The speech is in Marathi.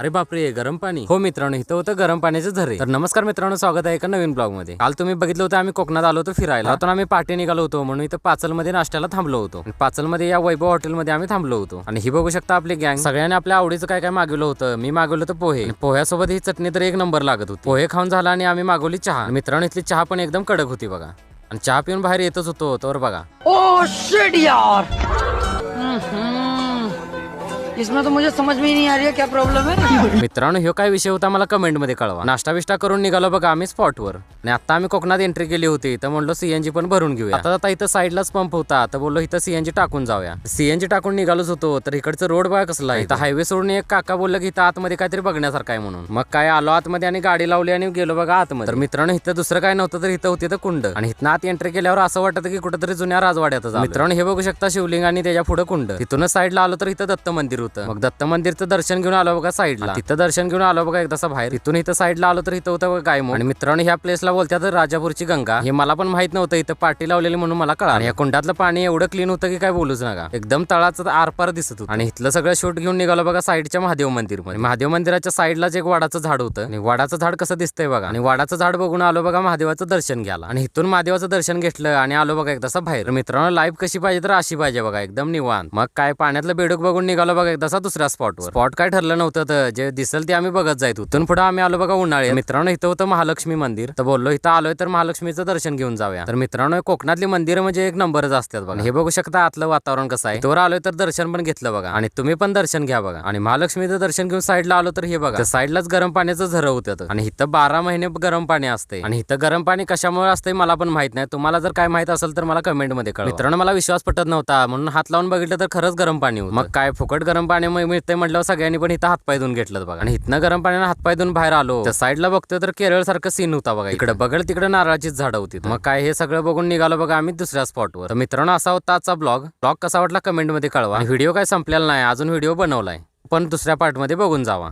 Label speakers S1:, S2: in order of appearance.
S1: अरे बापरे, गरम पाणी. हो मित्रांनो, इथं होतं गरम पाण्याचे झरे. तर नमस्कार मित्रांनो, स्वागत आहे एका नवीन ब्लॉग मध्ये. काल तुम्ही बघितलं होतं आम्ही कोकणात आलो होतो फिरायला. आता आम्ही पाठी निघालो होतो म्हणून इथं पाचल मध्ये नाश्त्याला थांबलो होतो. पाचल मध्ये या वैभव हॉटेल मध्ये आम्ही थांबलो होतो. आणि ही बघू शकता आपली गँग. सगळ्यांनी आपल्या आवडीचं काय काय मागवलं होतं. मी मागवलं होतं पोहे. पोह्यासोबत ही चटणी तर एक नंबर लागत होती. पोहे खाऊन झाला आणि आम्ही मागवली चहा. मित्रांनो, इथली चहा पण एकदम कडक होती बघा. आणि चहा पिऊन बाहेर येतच होतो तर बघा.
S2: ओह शिट यार, इसमें तो मुझे समझ में ही नहीं आ रही है क्या प्रॉब्लम है।
S1: मित्रांनो, ह्यो काय विषय होता मला कमेंट मध्ये कळवा. नाश्ता बिष्टा करून निघालो बघा आम्ही स्पॉटवर. आणि आता आम्ही कोकणात एंट्री केली होती तर म्हणलो सीएनजी पण भरून घेऊया. आता इथं साईडलाच पंप होता तर बोललो इथं सीएनजी टाकून जाऊया. सीएनजी टाकून निघालोच होतो तर इकडचं रोड बघा कसला आहे. इथं हायवे सोडून एक काका बोललं की इथं आतमध्ये काहीतरी बघण्यासारखं आहे म्हणून. मग काय आलो आतमध्ये आणि गाडी लावली आणि गेलो बघा आतमध्ये. तर मित्रांनो, इथं दुसरं काय नव्हतं तर इथं होती तर कुंड. आणि इथं आत एंट्री केल्यावर असं वाटतं की कुठेतरी जुन्या राजवाड्यात. मित्रांनो, हे बघू शकता शिवलिंग आणि त्याच्या पुढे कुंड. तिथूनच साईडला आलो तर इथं दत्त मंदिर होतं. मग दत्त मंदिरचं दर्शन घेऊन आलो बघा साईडला. तिथं दर्शन घेऊन आलो बघा एकदासा बाहेर. इथून इथं साईडला आलो तर इथं होतं गायमुख. आणि मित्रांनो, ह्या प्लेसला बोलतात राजापूरची गंगा. हे मला पण माहित नव्हतं. इथं पाटी लावलेली म्हणून मला कळालं. या कुंडातलं पाणी एवढं क्लीन होतं की काय बोलूच नका. एकदम तळाचं आरपार दिसत होतं. आणि इथलं सगळं शूट घेऊन निघालो बघा साईडच्या महादेव मंदिर मध्ये. महादेव मंदिराच्या साईडलाच एक वडाचं झाड होतं. आणि वडाचं झाड कसं दिसतंय बघा. आणि वडाचं झाड बघून आलो बघा महादेवाचं दर्शन घ्यायला. आणि इथून महादेवाचं दर्शन घेतलं आणि आलो बघा एकदासा बाहेर. मित्रांनो, लाईफ कशी पाहिजे तर अशी पाहिजे बघा, एकदम निवांत. मग काय पाण्यातलं बेडूक बघून निघालो बघा एकदासा दुसऱ्या स्पॉटवर. स्पॉट काय ठरलं नव्हतं, तर जे दिसेल ते आम्ही बघत जायचो. तिथून पुढे आम्ही आलो बघा उन्हाळ्यात. मित्रांनो, इथं होतं महालक्ष्मी मंदिर. तर बोललो इथं आलोय तर महालक्ष्मीचं दर्शन घेऊन जाऊया. तर मित्रांनो, कोकणातली मंदिर म्हणजे एक नंबरच असतात बघा. हे बघू शकता आतलं वातावरण कसं आहे. तोवर आलोय तर दर्शन पण घेतलं बघा. आणि तुम्ही पण दर्शन घ्या बघा. आणि महालक्ष्मीचं दर्शन घेऊन साईडला आलो तर हे बघा, साईडलाच गरम पाण्याचं झरं होतं. आणि इथं 12 महिने गरम पाणी असते. आणि इथं गरम पाणी कशामुळे असते मला पण माहित नाही. तुम्हाला जर काय माहित असेल तर मला कमेंट मध्ये कळवा. मित्रांनो, मला विश्वास पटत नव्हता म्हणून हात लावून बघितलं तर खरंच गरम पाणी होतं. मग काय फुकट गरम पाणी मिळतंय म्हटलं सगळ्यांनी पण इथं हातपाय धुवून घेतलं बघा. आणि इथनं गरम पाण्यानं हातपाय धुवून बाहेर आलो तर साईडला बघतोय तर केरळ सारखं सीन होता बघा. इकडे बघल तिकडे नारळाचीच झाडं होती. मग काय हे सगळं बघून निघालो बघा आम्ही दुसऱ्या स्पॉटवर. तर मित्रांनो, असा होता आजचा ब्लॉग कसा वाटला कमेंट मध्ये कळवा. व्हिडिओ काय संपलेला नाही, अजून व्हिडिओ बनवलाय पण दुसऱ्या पार्ट मध्ये बघून जावा.